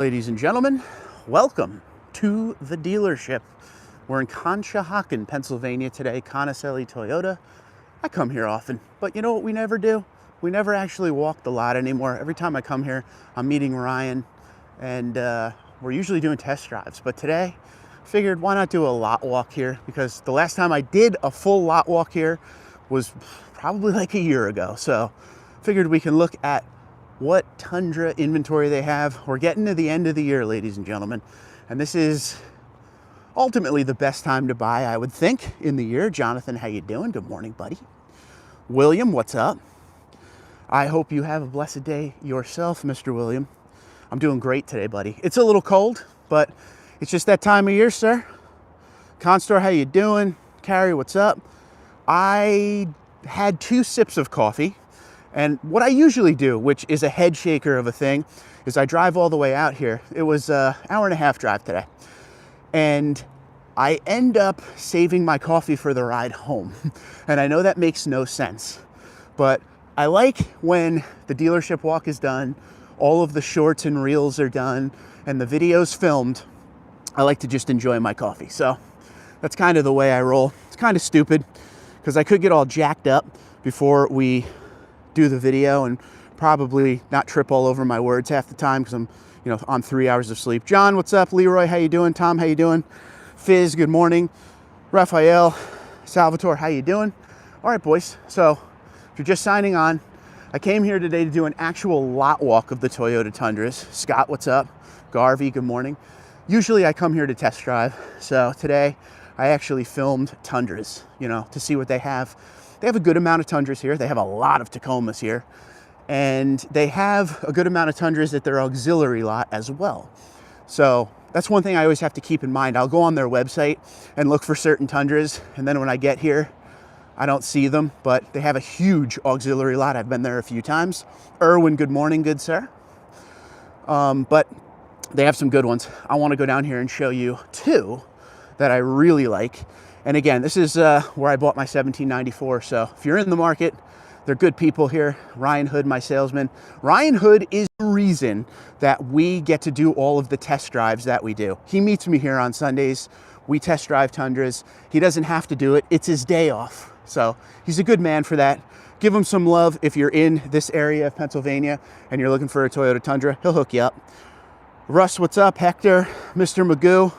Ladies and gentlemen, welcome to the dealership. We're in Conshohocken, Pennsylvania today, Conocelli Toyota. I come here often, but you know what we never do? We never actually walk the lot anymore. Every time I come here, I'm meeting Ryan, and we're usually doing test drives. But today, I figured why not do a lot walk here? Because the last time I did a full lot walk here was probably like a year ago. So figured we can look at what Tundra inventory they have. We're getting to the end of the year, ladies and gentlemen, and this is ultimately the best time to buy, I would think, in the year. Jonathan, how you doing? Good morning, buddy. William, what's up? I hope you have a blessed day yourself, Mr. William. I'm doing great today, buddy. It's a little cold, but it's just that time of year, sir. Constor, how you doing? Carrie, what's up? I had 2 sips of coffee. And what I usually do, which is a head shaker of a thing, is I drive all the way out here. It was an hour-and-a-half drive today. And I end up saving my coffee for the ride home. And I know that makes no sense. But I like when the dealership walk is done, all of the shorts and reels are done, and the video's filmed, I like to just enjoy my coffee. So that's kind of the way I roll. It's kind of stupid, because I could get all jacked up before we do the video and probably not trip all over my words half the time because I'm, on 3 hours of sleep. John, what's up? Leroy, how you doing? Tom, how you doing? Fizz, good morning. Raphael, Salvatore, how you doing? All right, boys. So if you're just signing on, I came here today to do an actual lot walk of the Toyota Tundras. Scott, what's up? Garvey, good morning. Usually I come here to test drive. So today I actually filmed Tundras, to see what they have. They have a good amount of Tundras here. They have a lot of Tacomas here. And they have a good amount of Tundras at their auxiliary lot as well. So that's one thing I always have to keep in mind. I'll go on their website and look for certain Tundras. And then when I get here, I don't see them. But they have a huge auxiliary lot. I've been there a few times. Erwin, good morning, good sir. But they have some good ones. I want to go down here and show you 2 that I really like. And again, this is where I bought my 1794. So if you're in the market, they're good people here. Ryan Hood, my salesman. Ryan Hood is the reason that we get to do all of the test drives that we do. He meets me here on Sundays. We test drive Tundras. He doesn't have to do it. It's his day off. So he's a good man for that. Give him some love if you're in this area of Pennsylvania and you're looking for a Toyota Tundra. He'll hook you up. Russ, what's up? Hector, Mr. Magoo.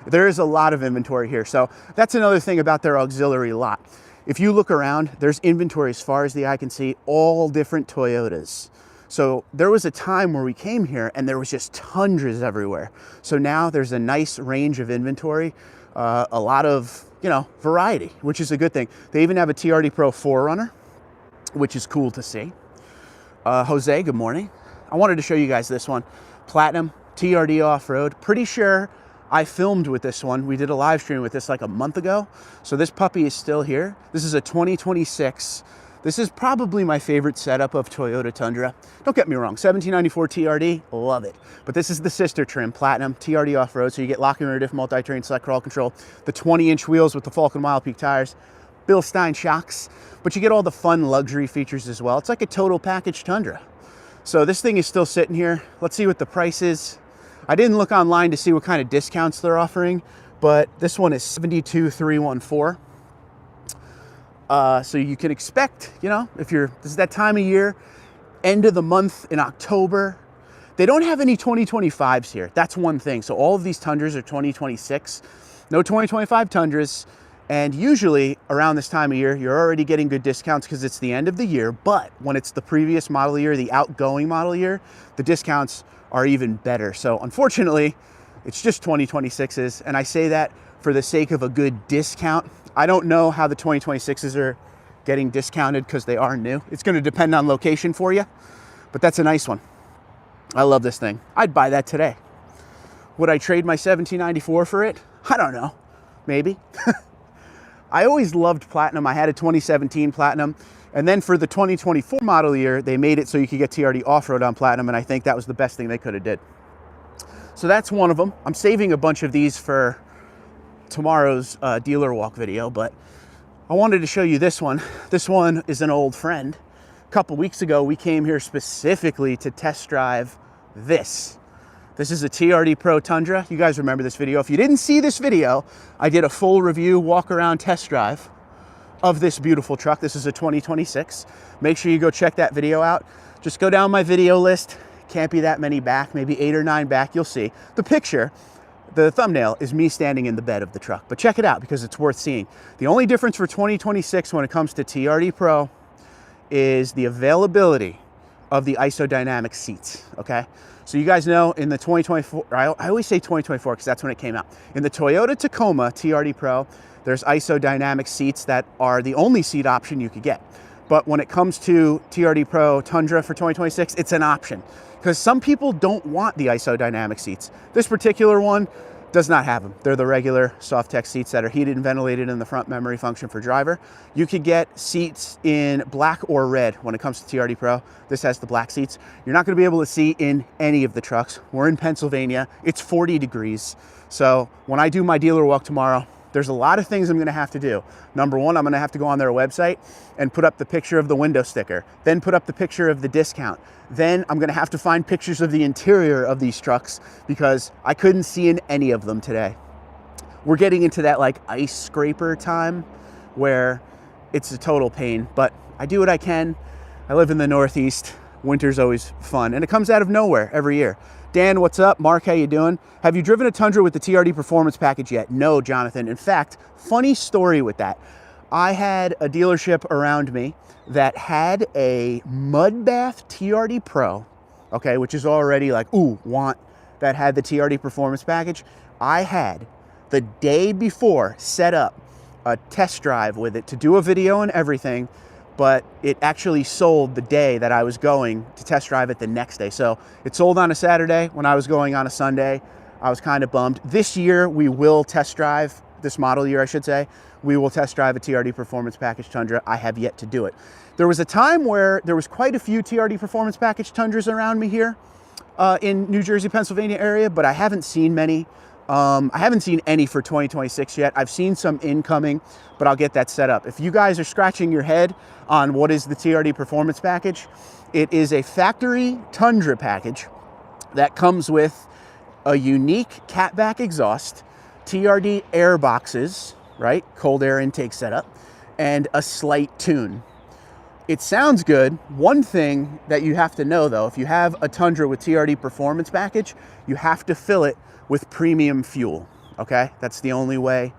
There is a lot of inventory here. So that's another thing about their auxiliary lot. If you look around, there's inventory as far as the eye can see, all different Toyotas. So there was a time where we came here and there was just Tundras everywhere. So now there's a nice range of inventory, a lot of, variety, which is a good thing. They even have a TRD Pro 4Runner, which is cool to see. Jose, good morning. I wanted to show you guys this one. Platinum, TRD off-road. Pretty sure I filmed with this one. We did a live stream with this like a month ago. So this puppy is still here. This is a 2026. This is probably my favorite setup of Toyota Tundra. Don't get me wrong, 1794 TRD, love it. But this is the sister trim, Platinum, TRD off-road. So you get locking rear diff, multi-terrain, select crawl control, the 20-inch wheels with the Falcon Wild Peak tires, Bill Stein shocks, but you get all the fun luxury features as well. It's like a total package Tundra. So this thing is still sitting here. Let's see what the price is. I didn't look online to see what kind of discounts they're offering, but this one is $72,314. So you can expect, if this is that time of year, end of the month in October. They don't have any 2025s here. That's one thing. So all of these Tundras are 2026. No 2025 Tundras. And usually around this time of year, you're already getting good discounts because it's the end of the year. But when it's the previous model year, the outgoing model year, the discounts are even better. So unfortunately, it's just 2026s. And I say that for the sake of a good discount. I don't know how the 2026s are getting discounted because they are new. It's going to depend on location for you, but that's a nice one. I love this thing. I'd buy that today. Would I trade my 1794 for it? I don't know. Maybe. I always loved Platinum. I had a 2017 Platinum. And then for the 2024 model year, they made it so you could get TRD off-road on Platinum. And I think that was the best thing they could have did. So that's one of them. I'm saving a bunch of these for tomorrow's dealer walk video, but I wanted to show you this one. This one is an old friend. A couple weeks ago, we came here specifically to test drive this This is a TRD Pro Tundra. You guys remember this video. If you didn't see this video, I did a full review, walk around, test drive of this beautiful truck. This is a 2026. Make sure you go check that video out. Just go down my video list. Can't be that many back, maybe 8 or 9 back. You'll see. The picture, the thumbnail, is me standing in the bed of the truck. But check it out because it's worth seeing. The only difference for 2026 when it comes to TRD Pro is the availability of the isodynamic seats, okay? So you guys know in the 2024, I always say 2024 because that's when it came out. In the Toyota Tacoma TRD Pro, there's isodynamic seats that are the only seat option you could get. But when it comes to TRD Pro Tundra for 2026, it's an option because some people don't want the isodynamic seats. This particular one does not have them. They're the regular Softex seats that are heated and ventilated in the front, memory function for driver. You could get seats in black or red when it comes to TRD Pro. This has the black seats. You're not gonna be able to see in any of the trucks. We're in Pennsylvania, it's 40 degrees. So when I do my dealer walk tomorrow, there's a lot of things I'm gonna have to do. Number one, I'm gonna have to go on their website and put up the picture of the window sticker, then put up the picture of the discount. Then I'm gonna have to find pictures of the interior of these trucks because I couldn't see in any of them today. We're getting into that like ice scraper time where it's a total pain, but I do what I can. I live in the Northeast. Winter's always fun and it comes out of nowhere every year. Dan, what's up? Mark, how you doing? Have you driven a Tundra with the TRD Performance Package yet? No, Jonathan. In fact, funny story with that. I had a dealership around me that had a mud bath TRD Pro, okay, which is already like, ooh, want, that had the TRD Performance Package. I had the day before set up a test drive with it to do a video and everything, but it actually sold the day that I was going to test drive it the next day. So it sold on a Saturday when I was going on a Sunday. I was kind of bummed. This year we will test drive, this model year I should say, we will test drive a TRD Performance Package Tundra. I have yet to do it. There was a time where there was quite a few TRD Performance Package Tundras around me here in New Jersey, Pennsylvania area, but I haven't seen many. I haven't seen any for 2026 yet. I've seen some incoming, but I'll get that set up. If you guys are scratching your head on what is the TRD Performance Package, it is a factory Tundra package that comes with a unique catback exhaust, TRD air boxes, right? Cold air intake setup, and a slight tune. It sounds good. One thing that you have to know though, if you have a Tundra with TRD Performance Package, you have to fill it with premium fuel, okay? That's the only way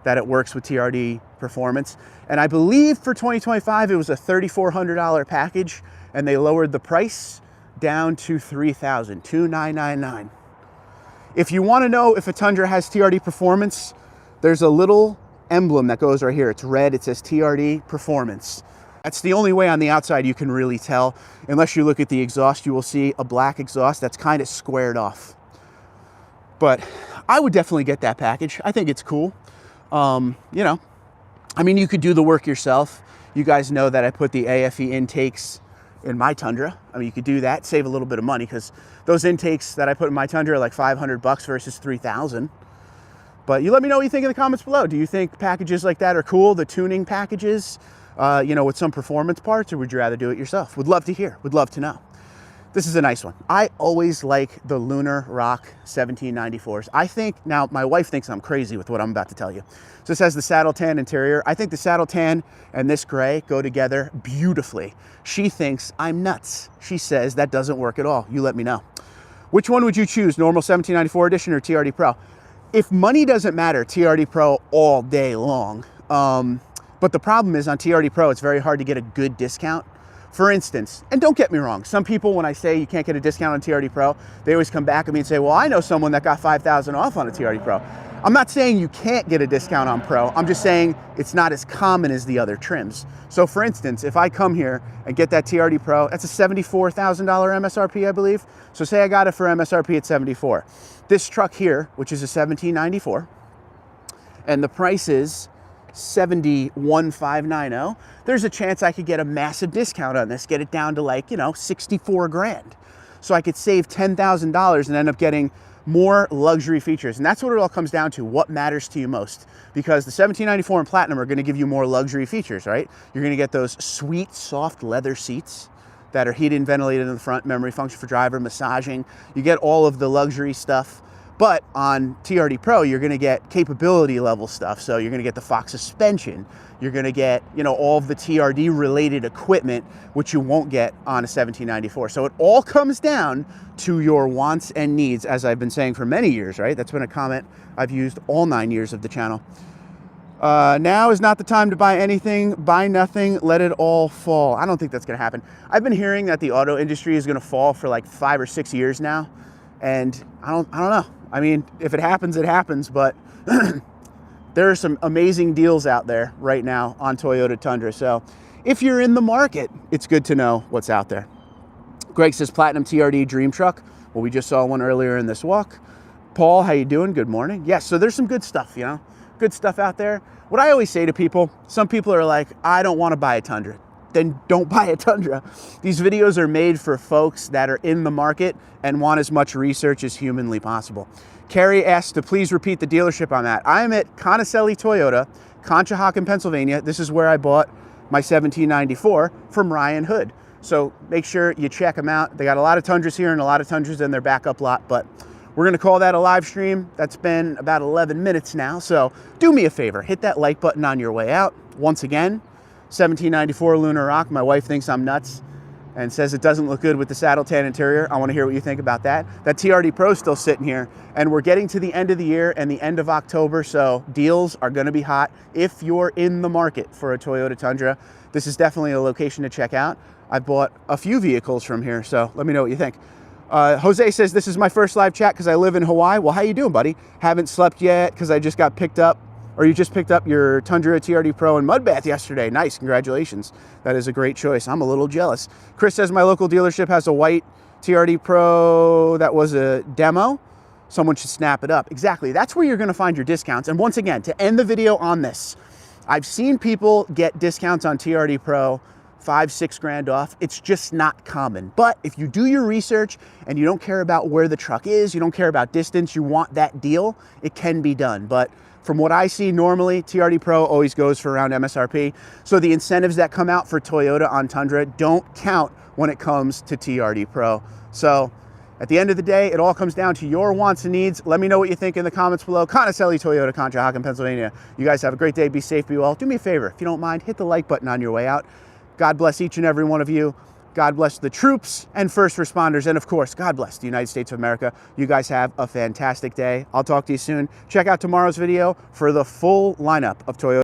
that it works with TRD Performance. And I believe for 2025, it was a $3,400 package and they lowered the price down to $3,000, $2,999. If you wanna know if a Tundra has TRD Performance, there's a little emblem that goes right here. It's red, it says TRD Performance. That's the only way on the outside you can really tell. Unless you look at the exhaust, you will see a black exhaust that's kind of squared off. But I would definitely get that package. I think it's cool. You know, I mean, you could do the work yourself. You guys know that I put the AFE intakes in my Tundra. I mean, you could do that, save a little bit of money because those intakes that I put in my Tundra are like $500 versus $3,000. But you let me know what you think in the comments below. Do you think packages like that are cool? The tuning packages, you know, with some performance parts, or would you rather do it yourself? Would love to hear, would love to know. This is a nice one. I always like the Lunar Rock 1794s. I think, now my wife thinks I'm crazy with what I'm about to tell you. So this has the saddle tan interior. I think the saddle tan and this gray go together beautifully. She thinks I'm nuts. She says that doesn't work at all. You let me know. Which one would you choose, normal 1794 edition or TRD Pro? If money doesn't matter, TRD Pro all day long. But the problem is on TRD Pro, it's very hard to get a good discount. For instance, and don't get me wrong, some people, when I say you can't get a discount on TRD Pro, they always come back at me and say, well, I know someone that got $5,000 off on a TRD Pro. I'm not saying you can't get a discount on Pro. I'm just saying it's not as common as the other trims. So for instance, if I come here and get that TRD Pro, that's a $74,000 MSRP, I believe. So say I got it for MSRP at 74. This truck here, which is a 1794, and the price is 71,590, there's a chance I could get a massive discount on this, get it down to like, you know, 64 grand. So I could save $10,000 and end up getting more luxury features. And that's what it all comes down to. What matters to you most? Because the 1794 and Platinum are going to give you more luxury features, right? You're going to get those sweet, soft leather seats. that are heated and ventilated in the front, memory function for driver, massaging. You get all of the luxury stuff. But on TRD Pro, you're going to get capability level stuff. So you're going to get the Fox suspension. You're going to get, you know, all of the TRD related equipment, which you won't get on a 1794. So it all comes down to your wants and needs, as I've been saying for many years, right? That's been a comment I've used all 9 years of the channel. Now is not the time to buy anything, buy nothing, let it all fall. I don't think that's going to happen. I've been hearing that the auto industry is going to fall for like 5 or 6 years now. And I don't know. I mean, if it happens, it happens, but there are some amazing deals out there right now on Toyota Tundra. So if you're in the market, it's good to know what's out there. Greg says Platinum TRD Dream Truck. Well, we just saw one earlier in this walk. Paul, how you doing? Good morning. Yes, so there's some good stuff, you know, good stuff out there. What I always say to people, some people are like, I don't want to buy a Tundra. Then don't buy a Tundra. These videos are made for folks that are in the market and want as much research as humanly possible. Carrie asked to please repeat the dealership I'm at. I'm at Conacelli Toyota, Conshohocken, Pennsylvania. This is where I bought my 1794 from Ryan Hood. So make sure you check them out. They got a lot of Tundras here and a lot of Tundras in their backup lot, but we're gonna call that a live stream. That's been about 11 minutes now. So do me a favor, hit that like button on your way out. Once again, 1794 Lunar Rock. My wife thinks I'm nuts and says it doesn't look good with the saddle tan interior. I want to hear what you think about that. That TRD Pro is still sitting here, and we're getting to the end of the year and the end of October, so deals are going to be hot if you're in the market for a Toyota Tundra. This is definitely a location to check out. I bought a few vehicles from here, so let me know what you think. Jose says, this is my first live chat because I live in Hawaii. Well, how you doing, buddy? Haven't slept yet because I just got picked up. Or you just picked up your Tundra TRD Pro and mud bath yesterday. Nice, congratulations. That is a great choice. I'm a little jealous. Chris says my local dealership has a white TRD Pro that was a demo. Someone should snap it up. Exactly, that's where you're gonna find your discounts. And once again, to end the video on this, I've seen people get discounts on TRD Pro, 5, 6 grand off. It's just not common. But if you do your research and you don't care about where the truck is, you don't care about distance, you want that deal, it can be done. But from what I see normally, TRD Pro always goes for around MSRP. So the incentives that come out for Toyota on Tundra don't count when it comes to TRD Pro. So at the end of the day, it all comes down to your wants and needs. Let me know what you think in the comments below. Conacelli Toyota, Conshohocken, Pennsylvania. You guys have a great day. Be safe, be well. Do me a favor, if you don't mind, hit the like button on your way out. God bless each and every one of you. God bless the troops and first responders. And of course, God bless the United States of America. You guys have a fantastic day. I'll talk to you soon. Check out tomorrow's video for the full lineup of Toyota.